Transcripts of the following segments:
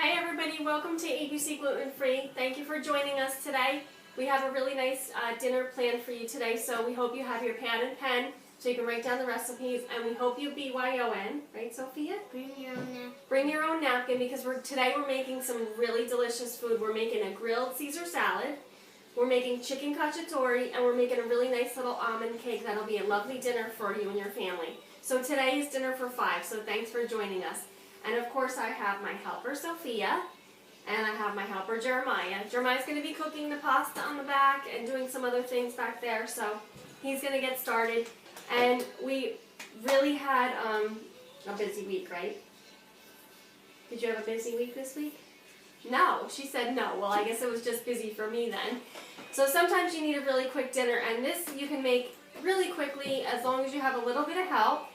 Hi everybody, welcome to ABC Gluten Free. Thank you for joining us today. We have a really nice dinner planned for you today, so we hope you have your pad and pen so you can write down the recipes, and we hope you BYON, right Sophia? Bring your own napkin. Bring your own napkin because today we're making some really delicious food. We're making a grilled Caesar salad, we're making chicken cacciatore, and we're making a really nice little almond cake that'll be a lovely dinner for you and your family. So today is dinner for 5, so thanks for joining us. And of course I have my helper Sophia, and I have my helper Jeremiah. Jeremiah's going to be cooking the pasta on the back and doing some other things back there, so he's going to get started. And we really had a busy week, right? Did you have a busy week this week? No, she said no. Well, I guess it was just busy for me then. So sometimes you need a really quick dinner, and this you can make really quickly as long as you have a little bit of help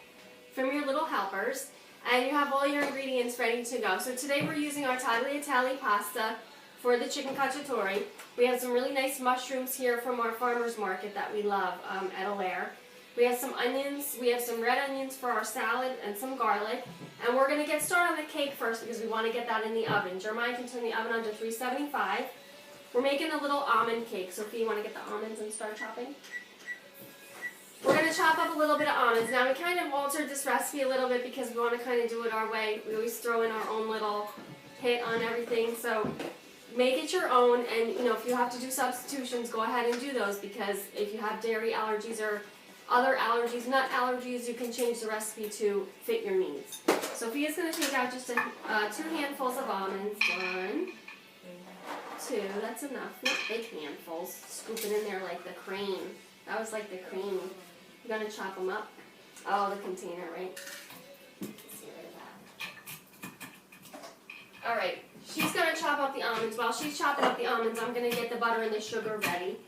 from your little helpers. And you have all your ingredients ready to go. So today we're using our tagliatelle pasta for the chicken cacciatore. We have some really nice mushrooms here from our farmer's market that we love at Alaire. We have some onions, we have some red onions for our salad, and some garlic. And we're going to get started on the cake first because we want to get that in the oven. Jeremiah can turn the oven on to 375. We're making a little almond cake. Sophie, you want to get the almonds and start chopping? We're going to chop up a little bit of almonds. Now we kind of altered this recipe a little bit because we want to kind of do it our way. We always throw in our own little hit on everything. So make it your own, and if you have to do substitutions, go ahead and do those, because if you have dairy allergies or other allergies, nut allergies, you can change the recipe to fit your needs. Sophia's going to take out just 2 handfuls of almonds. 1, 2, that's enough. Not big handfuls. Scoop it in there like the cream. That was like the cream. You're going to chop them up. Oh, the container, right? Let's get rid of that. Alright, she's going to chop up the almonds. While she's chopping up the almonds, I'm going to get the butter and the sugar ready.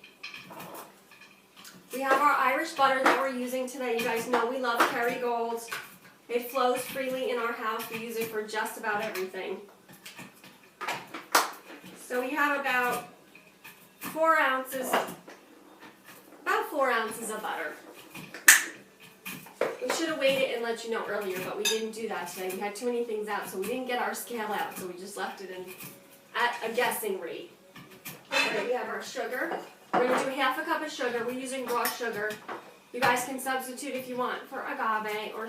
We have our Irish butter that we're using today. You guys know we love Kerrygold. It flows freely in our house. We use it for just about everything. So we have about 4 ounces of butter. We should have waited and let you know earlier, but we didn't do that today. We had too many things out, so we didn't get our scale out, so we just left it at a guessing rate. Okay, we have our sugar. We're going to do 1/2 cup of sugar. We're using raw sugar. You guys can substitute if you want for agave or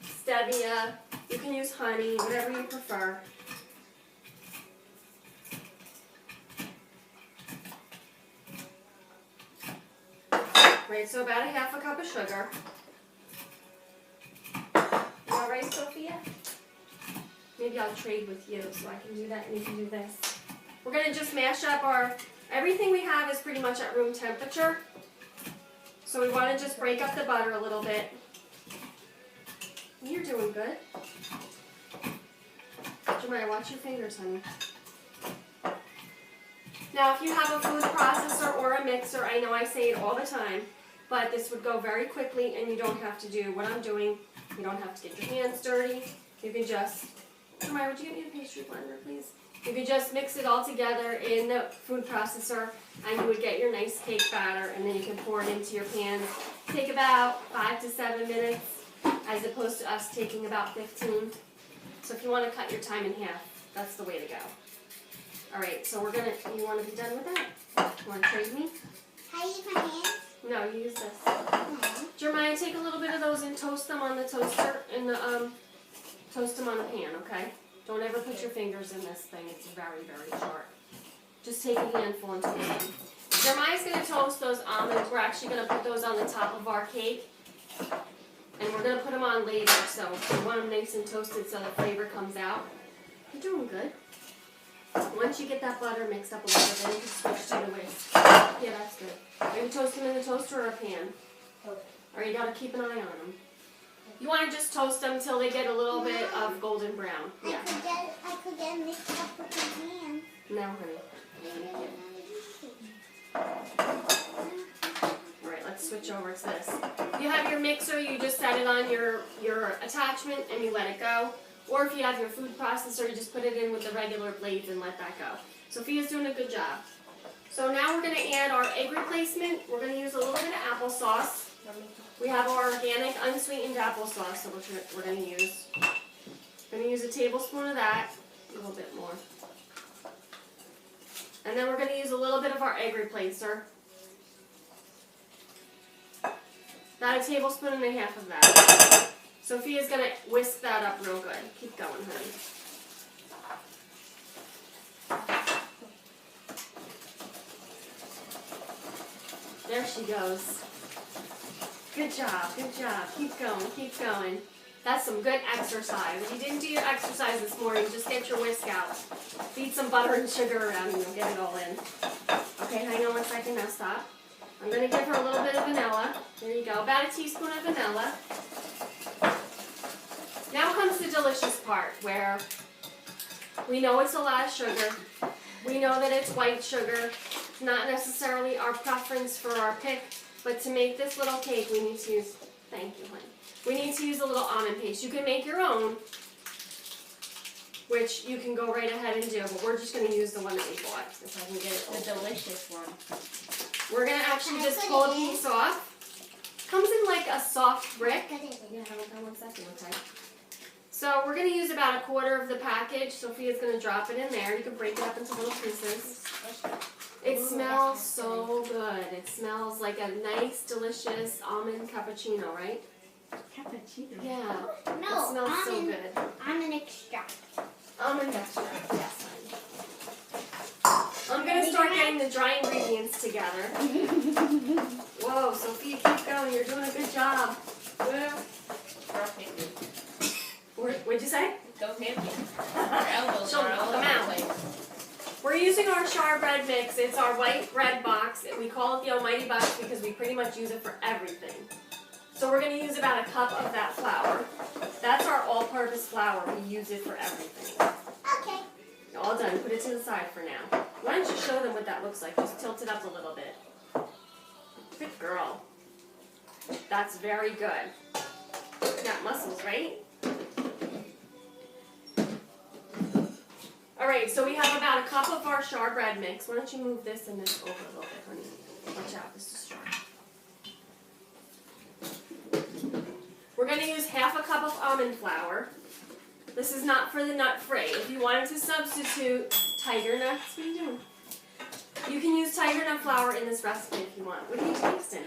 stevia. You can use honey, whatever you prefer. Right, so about 1/2 cup of sugar. You all right, Sophia? Maybe I'll trade with you so I can do that and you can do this. We're going to just mash up everything we have is pretty much at room temperature. So we want to just break up the butter a little bit. You're doing good. Jeremiah, watch your fingers, honey. Now, if you have a food processor or a mixer, I know I say it all the time, but this would go very quickly and you don't have to do what I'm doing. You don't have to get your hands dirty. You can just, Jeremiah, would you get me a pastry blender, please? You could just mix it all together in the food processor and you would get your nice cake batter, and then you can pour it into your pans. Take about 5 to 7 minutes as opposed to us taking about 15. So if you want to cut your time in half, that's the way to go. Alright, so you want to be done with that? You want to trade me? How use my hands? No, you use this. Jeremiah, take a little bit of those and toast them on the toaster, toast them on the pan, okay? Don't ever put your fingers in this thing. It's very, very sharp. Just take a handful and toast them. Jeremiah's going to toast those almonds. We're actually going to put those on the top of our cake. And we're going to put them on later, so we want them nice and toasted so the flavor comes out. You're doing good. Once you get that butter mixed up a little bit, then you can switch to the whisk. Yeah, that's good. Maybe toast them in the toaster or a pan. Or you got to keep an eye on them. You want to just toast them till they get a little bit of golden brown. Yeah. I could get mixed up with my hands. No, honey. Alright, let's switch over to this. You have your mixer, you just set it on your attachment and you let it go. Or if you have your food processor, you just put it in with the regular blades and let that go. Sophia's doing a good job. So now we're going to add our egg replacement. We're going to use a little bit of applesauce. We have our organic unsweetened applesauce that we're going to use. We're going to use a tablespoon of that. A little bit more. And then we're going to use a little bit of our egg replacer. About a tablespoon and a half of that. Sophia's going to whisk that up real good. Keep going, honey. There she goes. Good job, good job. Keep going, keep going. That's some good exercise. If you didn't do your exercise this morning, just get your whisk out. Beat some butter and sugar around and you'll get it all in. Okay, hang on one second, now stop. I'm going to give her a little bit of vanilla. There you go, about a teaspoon of vanilla. Now comes the delicious part where we know it's a lot of sugar. We know that it's white sugar. It's not necessarily our preference for our pick, but to make this little cake we need to use, thank you, honey. We need to use a little almond paste. You can make your own, which you can go right ahead and do, but we're just going to use the one that we bought, if I can get it. The delicious one. We're going to actually just pull a piece off. Comes in like a soft brick. Yeah, hold on one second, okay. So we're going to use about a quarter of the package. Sophia's going to drop it in there. You can break it up into little pieces. It smells so good. It smells like a nice, delicious almond cappuccino, right? Cappuccino? Yeah. No, it smells so good. almond extract. Almond extract, yes. I'm going to start getting the dry ingredients together. Whoa, Sophia, keep going. You're doing a good job. Don't hit me. What'd you say? Don't hit me. Your elbows She'll are all come over out. the place. We're using our char bread mix. It's our white bread box. We call it the Almighty Box because we pretty much use it for everything. So we're going to use about a cup of that flour. That's our all-purpose flour. We use it for everything. Okay. All done. Put it to the side for now. Why don't you show them what that looks like? Just tilt it up a little bit. Good girl. That's very good. You got muscles, right? Alright, so we have about a cup of our char bread mix. Why don't you move this and this over a little bit, honey? Watch out, this is strong. We're going to use half a cup of almond flour. This is not for the nut fray. If you wanted to substitute tiger nuts, what are you doing? You can use tiger nut flour in this recipe if you want. What are you tasting?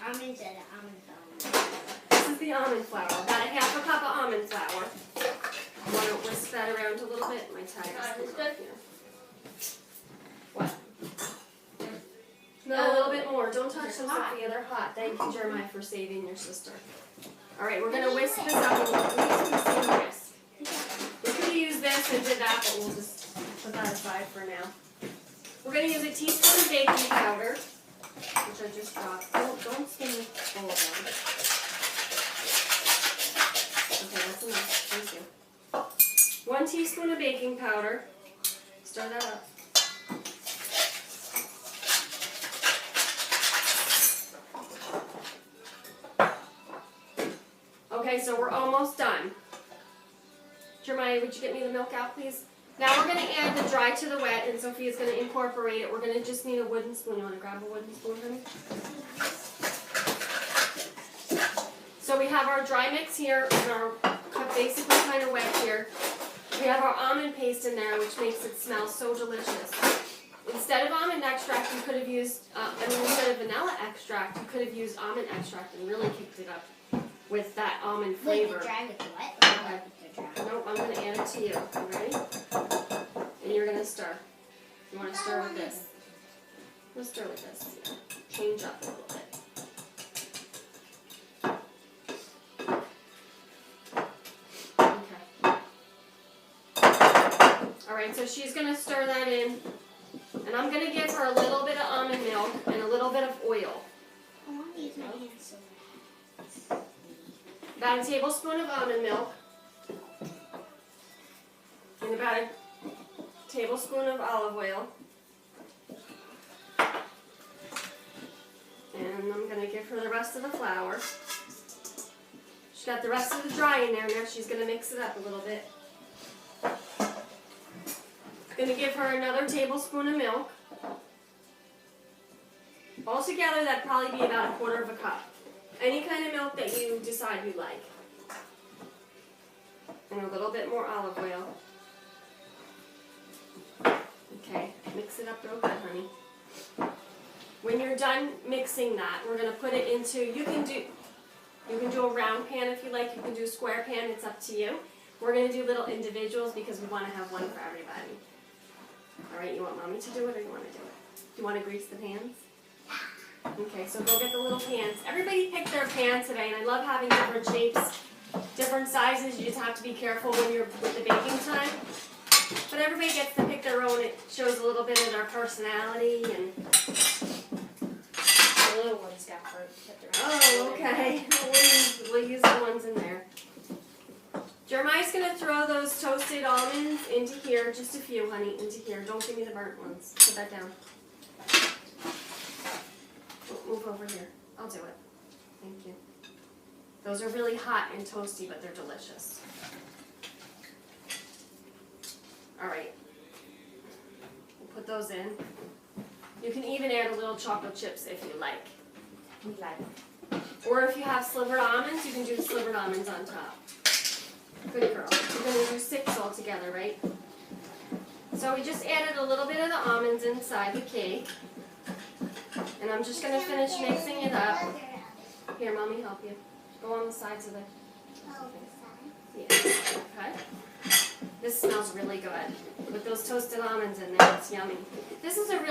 Almonds and almond flour. This is the almond flour. About a half a cup of almond flour. I want to whisk that around a little bit. My tiger's coming up here. What? No, a little bit more. Don't touch them, Sophia. They're hot. Thank you, Jeremiah, for saving your sister. All right, we're going to whisk this up a little. We need to use some whisk. We could have used this and did that, but we'll just put that aside for now. We're going to use a teaspoon of baking powder, which I just dropped. Don't spin the bowl around. Okay, that's enough. Thank you. 1 teaspoon of baking powder. Stir that up. Okay, so we're almost done. Jeremiah, would you get me the milk out, please? Now we're going to add the dry to the wet, and Sophia's going to incorporate it. We're going to just need a wooden spoon. You want to grab a wooden spoon for me? So we have our dry mix here, and our cup basically kind of wet here. We have our almond paste in there, which makes it smell so delicious. Instead of almond extract, you could have used, instead of vanilla extract, you could have used almond extract and really kicked it up with that almond flavor. Wait, the dry with the wet? Okay. With the dry. Nope, I'm going to add it to you. You ready? And you're going to stir. You want to stir with this? We'll stir with this. Yeah. Change up a little bit. Alright, so she's going to stir that in, and I'm going to give her a little bit of almond milk and a little bit of oil. I want to use my hands so About a tablespoon of almond milk, and about a tablespoon of olive oil. And I'm going to give her the rest of the flour. She's got the rest of the dry in there, now she's going to mix it up a little bit. Going to give her another tablespoon of milk. Altogether, that'd probably be about a quarter of a cup. Any kind of milk that you decide you like. And a little bit more olive oil. Mix it up real good, honey. When you're done mixing that, we're gonna put it into, you can do a round pan if you like, you can do a square pan, it's up to you. We're gonna do little individuals because we wanna have one for everybody. Alright, you want mommy to do it or you wanna do it? Do you wanna grease the pans? Okay, so go get the little pans. Everybody picked their pan today, and I love having different shapes, different sizes. You just have to be careful when you're with the baking time. But everybody gets to pick their own. It shows a little bit of their personality and. The little ones got hurt. Oh, okay. We'll use the ones in there. Jeremiah's gonna throw those toasted almonds into here, just a few, honey, into here. Don't give me the burnt ones. Put that down. Move over here. I'll do it. Thank you. Those are really hot and toasty, but they're delicious. All right. We'll put those in. You can even add a little chocolate chips if you like. We like it. Or if you have slivered almonds, you can do slivered almonds on top. Good girl. We're going to do 6 altogether, right? So we just added a little bit of the almonds inside the cake. And I'm just going to finish mixing it up. Here, mommy, help you. Go on the sides of the... Yeah. Okay. This smells really good. With those toasted almonds in there, it's yummy. This is a really